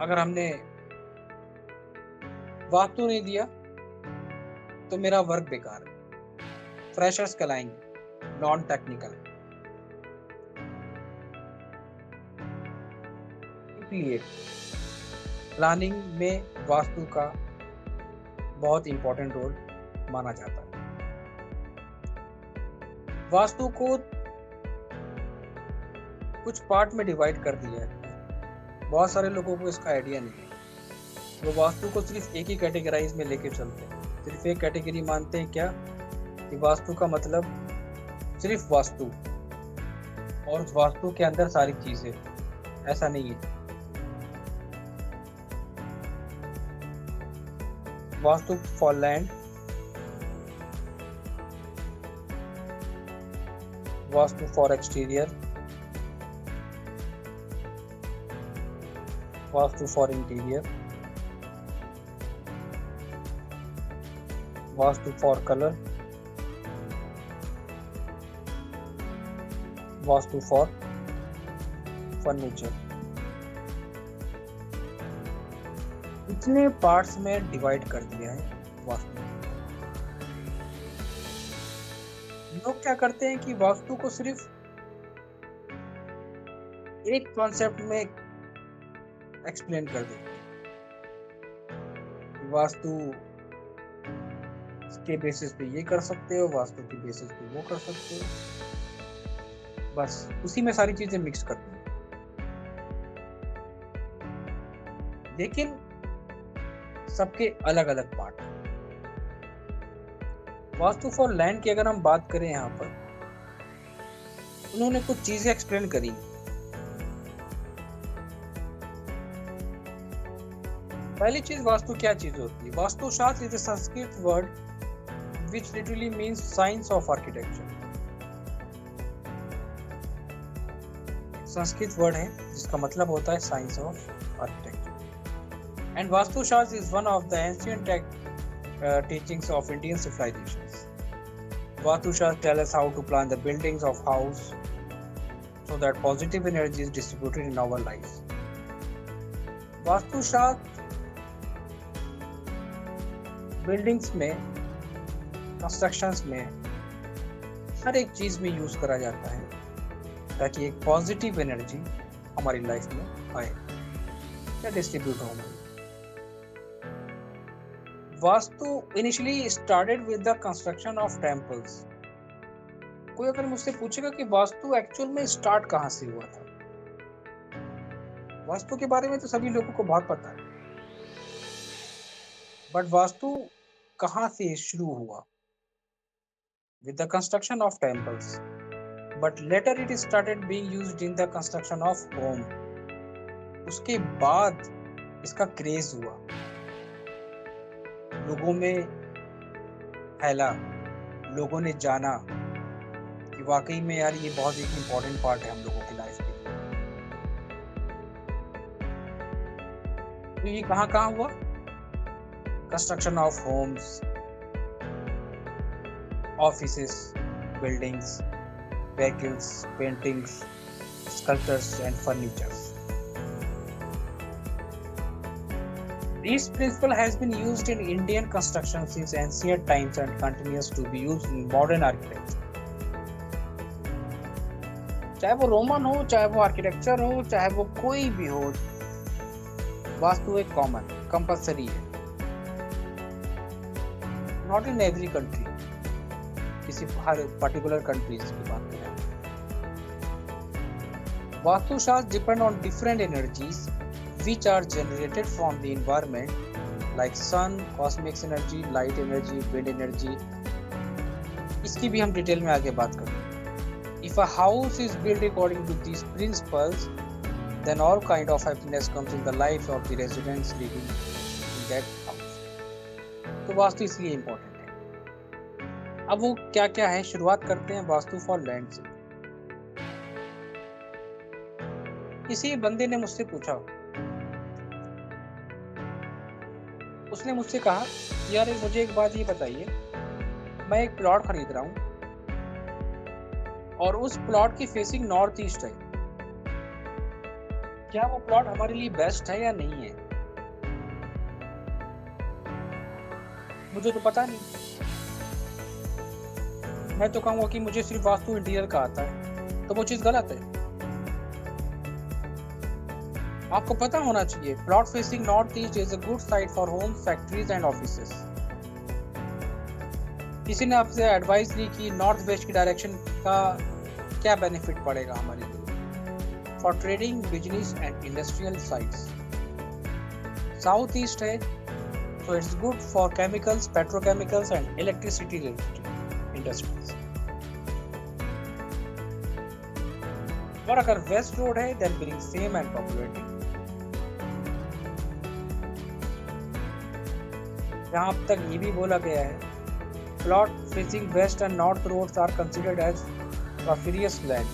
अगर हमने वास्तु नहीं दिया तो मेरा वर्क बेकार है, फ्रेशर्स कहलाएंगे, नॉन टेक्निकल। इसलिए प्लानिंग में वास्तु का बहुत इंपॉर्टेंट रोल माना जाता है। वास्तु को कुछ पार्ट में डिवाइड कर दिया है। बहुत सारे लोगों को इसका आइडिया नहीं है। वो वास्तु को सिर्फ एक ही कैटेगराइज में लेके चलते हैं, सिर्फ एक कैटेगरी मानते हैं। क्या कि वास्तु का मतलब सिर्फ वास्तु, और वास्तु के अंदर सारी चीजें। ऐसा नहीं है। Vastu for land, vastu for exterior, vastu for interior, vastu for colour, vastu for furniture. इतने पार्ट्स में डिवाइड कर दिया है वास्तु। लोग क्या करते हैं कि वास्तु को सिर्फ एक कॉन्सेप्ट में एक्सप्लेन कर देते हैं। वास्तु के बेसिस पे ये कर सकते हो, वास्तु के बेसिस पे वो कर सकते हो, बस उसी में सारी चीजें मिक्स करते हैं। लेकिन सबके अलग अलग पार्ट हैं। वास्तु फॉर लैंड की अगर हम बात करें, यहाँ पर उन्होंने कुछ चीजें एक्सप्लेन करी। पहली चीज, वास्तु क्या चीज होती है? Vastu Shastra is a Sanskrit word which literally means science of architecture। Sanskrit word है जिसका मतलब होता है science of architecture. And Vastu Shastra is one of the ancient teachings of Indian civilizations। Vastu Shastra tell us how to plan the buildings of house so that positive energy is distributed in our lives। Vastu शास्त्र buildings में, constructions में, हर एक चीज में use करा जाता है ताकि एक पॉजिटिव एनर्जी हमारी लाइफ में आए या डिस्ट्रीब्यूट हो। Vastu initially started with the construction of temples. कोई अगर मुझसे पूछेगा कि वास्तु एक्चुअल में स्टार्ट कहाँ से हुआ था, वास्तु के बारे में तो सभी लोगों को बहुत पता है, बट वास्तु कहाँ से शुरू हुआ? with the construction of temples, but later it started being used in the construction of home। उसके बाद इसका क्रेज हुआ, लोगों में फैला, लोगों ने जाना कि वाकई में यार ये बहुत एक इम्पोर्टेंट पार्ट है हम लोगों की लाइफ के। तो ये कहाँ हुआ? Construction of homes, offices, buildings, vehicles, paintings, sculptures and furnitures। This principle has been used in Indian construction since ancient times and continues to be used in modern architecture। चाहे वो रोमन हो, चाहे वो आर्किटेक्चर हो, चाहे वो कोई भी हो, वास्तु एक कॉमन कंपल्सरी है। नॉट इन एवरी कंट्री, किसी हर पर्टिकुलर कंट्रीज की बात करें। वास्तु शास्त्र depend on different energies which are generated from the environment like sun, cosmic energy, light energy, wind energy। इसकी भी हम डिटेल में आगे बात करेंगे। If a house is built according to these principles, then all kind of happiness comes in the life of the residents living in that house। तो वास्तु इसलिए important है। अब वो क्या क्या है, शुरुआत करते हैं वास्तु फॉर लैंड से। किसी बंदे ने मुझसे पूछा, उसने मुझसे कहा, यार मुझे एक बात ये बताइए, मैं एक प्लॉट खरीद रहा हूँ और उस प्लॉट की फेसिंग नॉर्थ ईस्ट है, क्या वो प्लॉट हमारे लिए बेस्ट है या नहीं है, मुझे तो पता नहीं। मैं तो कहूँगा कि मुझे सिर्फ वास्तु इंटीरियर का आता है, तो वो चीज़ गलत है। आपको पता होना चाहिए plot facing north east is a good site for home, factories and offices. किसी ने आपसे एडवाइस ली कि नॉर्थ वेस्ट की डायरेक्शन का क्या बेनिफिट पड़ेगा हमारे लिए for trading, business and industrial sites. South east है तो it's good for chemicals, petrochemicals and electricity related industries. और अगर वेस्ट रोड है then bring fame and popularity. यहाँ अब तक ये भी बोला गया है plot facing west and north roads are considered as prosperous land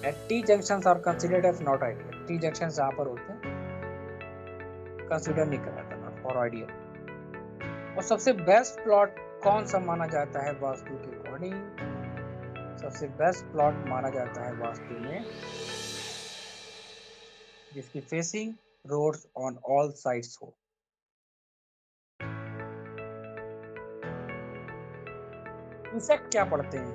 and T junctions are considered as not ideal. T junctions जहाँ पर होते हैं कंसिडर नहीं करा जाता फॉर आइडियल। और सबसे बेस्ट प्लॉट कौन सा माना जाता है वास्तु के अकॉर्डिंग? सबसे बेस्ट प्लॉट माना जाता है वास्तु में जिसकी facing roads on all sides हो। इफेक्ट क्या पड़ते हैं?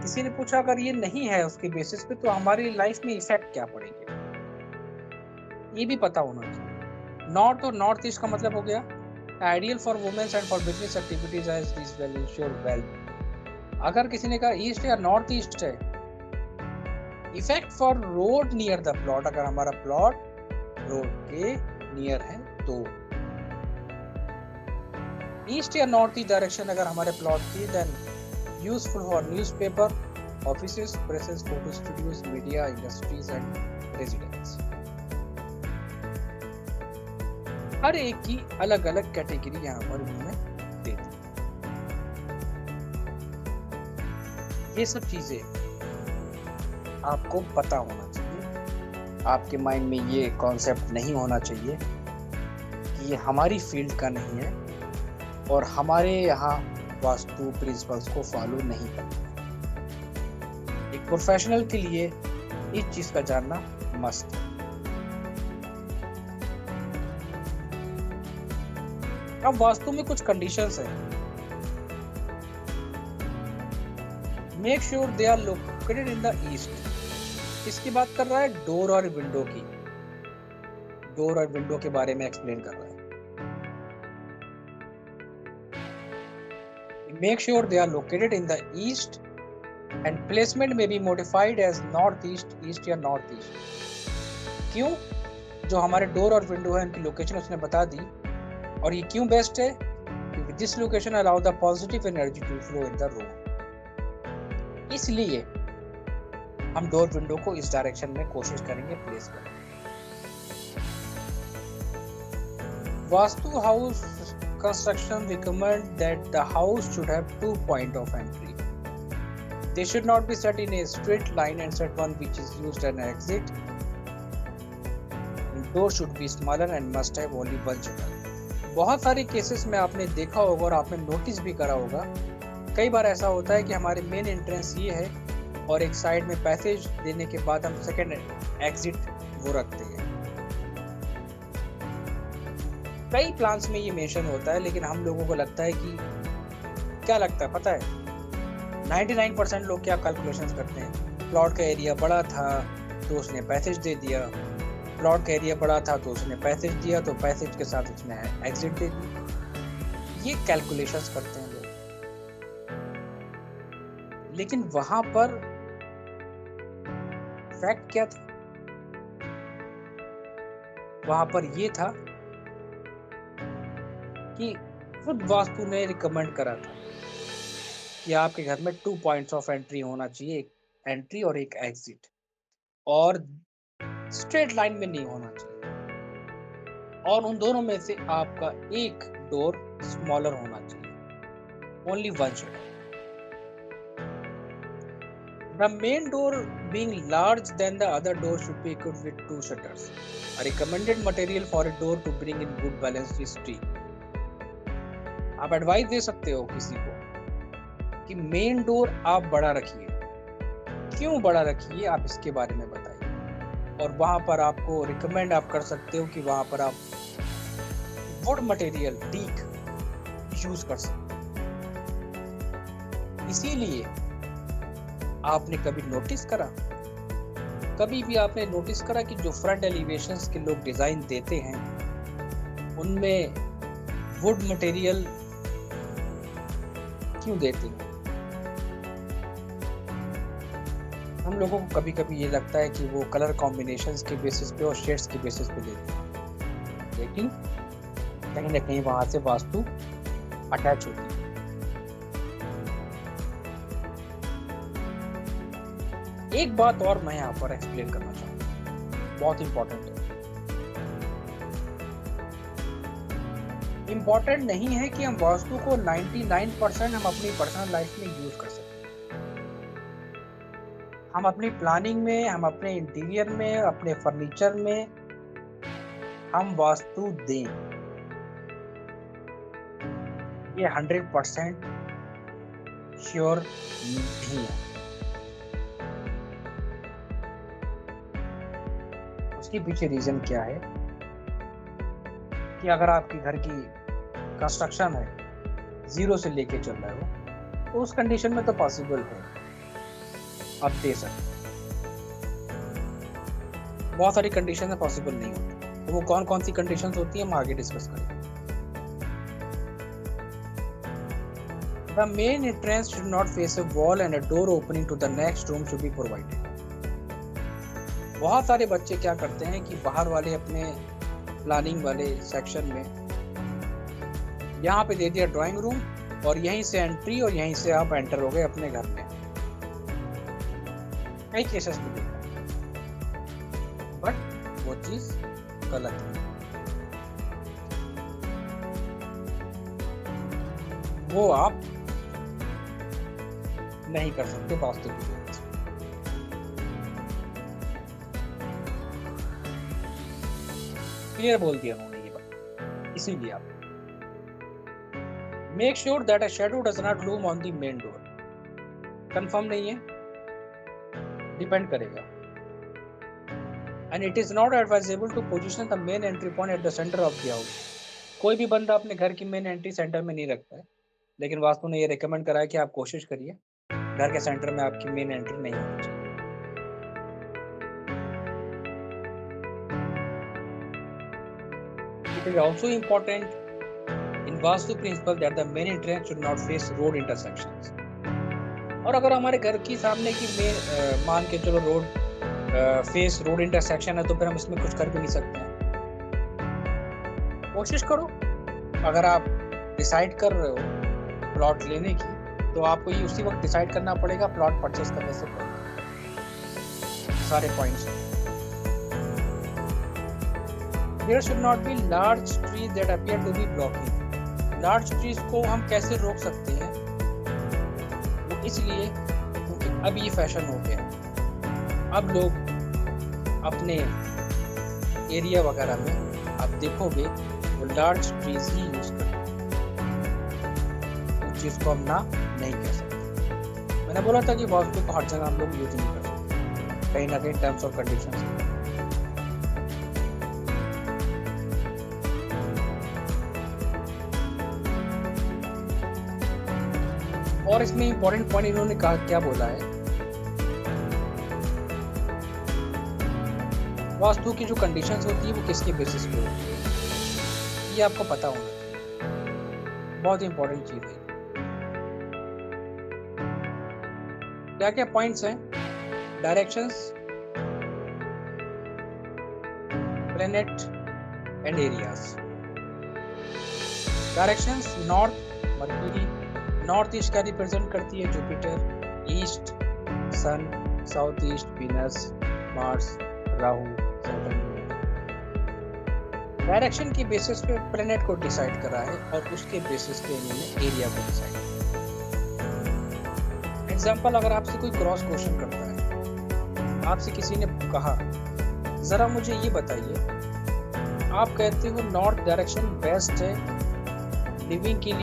किसी ने पूछा अगर ये नहीं है उसके बेसिस पे तो हमारी लाइफ में इफेक्ट क्या पड़ेंगे, ये भी पता होना चाहिए। नॉर्थ और नॉर्थ ईस्ट का मतलब हो गया ideal for womens and for business activities as this will ensure wealth. अगर किसी ने कहा ईस्ट या नॉर्थ ईस्ट है, effect for road near the plot, अगर हमारा प्लॉट रोड के नियर है तो ईस्ट या नॉर्थ ईस्ट डायरेक्शन अगर हमारे प्लॉट की then useful for newspaper, offices, presses, photo studios, media, industries and residence. हर एक की अलग अलग कैटेगरी यहाँ पर उन्होंने दे दी। ये सब चीजें आपको पता होना चाहिए। आपके माइंड में ये कॉन्सेप्ट नहीं होना चाहिए कि ये हमारी फील्ड का नहीं है और हमारे यहाँ वास्तु प्रिंसिपल्स को फॉलो नहीं करते। एक प्रोफेशनल के लिए इस चीज का जानना मस्ट है। अब वास्तु में कुछ कंडीशंस हैं। Make sure they are located in the east. इसकी बात कर रहा है डोर और विंडो की। डोर और विंडो के बारे में एक्सप्लेन कर रहा है। Make sure they are located in the east and placement may be modified as northeast, east या northeast। क्यों? जो हमारे डोर और विंडो है उनकी लोकेशन उसने बता दी। और ये क्यों बेस्ट है? क्योंकि this location allow the positive energy to flow in the room. इसलिए हम डोर विंडो को इस डायरेक्शन में कोशिश करेंगे प्लेस करने। Vastu house construction recommend that the house should have 2 points of entry. They should not be set in a straight line and set one which is used as an exit. The door should be smaller and must have only one shutter. बहुत सारे cases में आपने देखा होगा और आपने notice भी करा होगा, कई बार ऐसा होता है कि हमारे मेन एंट्रेंस ये है और एक साइड में पैसेज देने के बाद हम सेकेंड एग्जिट वो रखते हैं। कई प्लान्स में ये मेंशन होता है, लेकिन हम लोगों को लगता है कि क्या लगता है पता है 99% लोग क्या कैलकुलेशंस करते हैं, प्लॉट का एरिया बड़ा था तो उसने पैसेज दे दिया, प्लॉट का एरिया बड़ा था तो उसने पैसेज दिया तो पैसेज के साथ उसने एग्जिट दे दी। ये कैलकुलेशंस करते हैं लोग, लेकिन वहां पर फैक्ट क्या था? वहां पर ये था कि खुद वास्तु ने रिकमेंड करा था कि आपके घर में 2 पॉइंट्स ऑफ एंट्री होना चाहिए, एक एंट्री और एक एग्जिट, और स्ट्रेट लाइन में नहीं होना चाहिए, और उन दोनों में से आपका एक डोर स्मॉलर होना चाहिए, only one shutter. The main door being large than the other door should be equipped with 2 shutters. A recommended material for a door to bring in good balance is teak. आप advice दे सकते हो किसी को कि main door आप बड़ा रखिए। क्यों बड़ा रखिए आप इसके बारे में बताइए। और वहाँ पर आपको रिकमेंड आप कर सकते हो कि वहाँ पर आप वुड मटेरियल टीक यूज कर सकते हो। इसीलिए आपने कभी नोटिस करा, कभी भी आपने नोटिस करा कि जो फ्रंट एलिवेशंस के लोग डिजाइन देते हैं उनमें वुड मटेरियल क्यों देते हैं? हम लोगों को कभी कभी ये लगता है कि वो कलर कॉम्बिनेशंस के बेसिस पे और शेड्स के बेसिस पे देते हैं, लेकिन कहीं ना कहीं वहां से वास्तु अटैच होती है। एक बात और मैं यहाँ पर एक्सप्लेन करना चाहूँगा, बहुत इंपॉर्टेंट है। इंपॉर्टेंट नहीं है कि हम वास्तु को 99% हम अपनी पर्सनल लाइफ में यूज कर सकते हैं। हम अपनी प्लानिंग में, हम अपने इंटीरियर में, अपने फर्नीचर में हम वास्तु दें, ये 100% श्योर नहीं है। उसके पीछे रीजन क्या है कि अगर आपके घर की कंस्ट्रक्शन है, 0 से लेके चल रहा हो, तो उस कंडीशन में तो पॉसिबल है आप दे सकते। बहुत सारी कंडीशन में पॉसिबल नहीं होती, तो वो कौन कौन सी कंडीशंस होती है हम आगे डिस्कस करेंगे। The main entrance should not face a wall and a door opening to the next room should be provided. बहुत सारे बच्चे क्या करते हैं कि बाहर वाले अपने प्लानिंग वाले सेक्शन में यहाँ पे दे दिया ड्राइंग रूम और यहीं से एंट्री और यहीं से आप एंटर हो गए अपने घर में। कई केसेस में देखा, बट वो चीज गलत है। वो आप नहीं कर सकते वास्तु की वजह से। क्लियर बोल दिया उन्होंने ये बात। इसीलिए आप make sure that a shadow does not loom on the main door. Confirm नहीं है, डिपेंड करेगा। And it is not advisable to position the main entry point at the centre of the house. कोई भी बंदा अपने घर की main entry centre में नहीं रखता है, लेकिन वास्तु ने ये रिकमेंड करा है कि आप कोशिश करिए घर के सेंटर में आपकी मेन एंट्री नहीं होनी चाहिए। It is also important in Vastu principle that the main entrance should not face road intersections. और अगर हमारे घर की सामने की मेन मान के चलो रोड फेस रोड इंटरसेक्शन है, तो फिर हम इसमें कुछ कर भी नहीं सकते हैं। कोशिश करो, अगर आप डिसाइड कर रहे हो प्लॉट लेने की, तो आपको ये उसी वक्त डिसाइड करना पड़ेगा प्लॉट परचेस करने से पहले। सारे points. There should not be large trees that appear to be blocking. Large trees को हम कैसे रोक सकते हैं? वो इसलिए क्योंकि अब ये फैशन हो गया। अब लोग अपने एरिया वगैरह में आप देखोगे वो लार्ज ट्रीज ही यूज करते हैं। उस चीज को हम ना नहीं कह सकते। मैंने बोला था कि वास्तु को हर जगह हम लोग यूज नहीं कर सकते, कहीं ना कहीं टर्म्स और कंडीशंस। और इसमें इंपॉर्टेंट पॉइंट इन्होंने कहा, क्या बोला है, वास्तु की जो कंडीशंस होती है वो किसके बेसिस पे होती है, ये आपको पता होना चाहिए। बहुत इंपॉर्टेंट चीज है। क्या क्या पॉइंट्स हैं? Directions, planet and areas. Directions, north Mercury, north east का रिप्रेजेंट करती है Jupiter, east sun, south east Venus, Mars, Rahu, Saturn. Direction के बेसिस पे प्लेनेट को डिसाइड करा है और उसके बेसिस पे इन्होंने एरिया को डिसाइड किया। एग्जांपल, अगर आपसे कोई क्रॉस क्वेश्चन करता है, आपसे किसी ने कहा जरा मुझे ये बताइए, आप कहते हो नॉर्थ डायरेक्शन बेस्ट है लिविंग के लिए।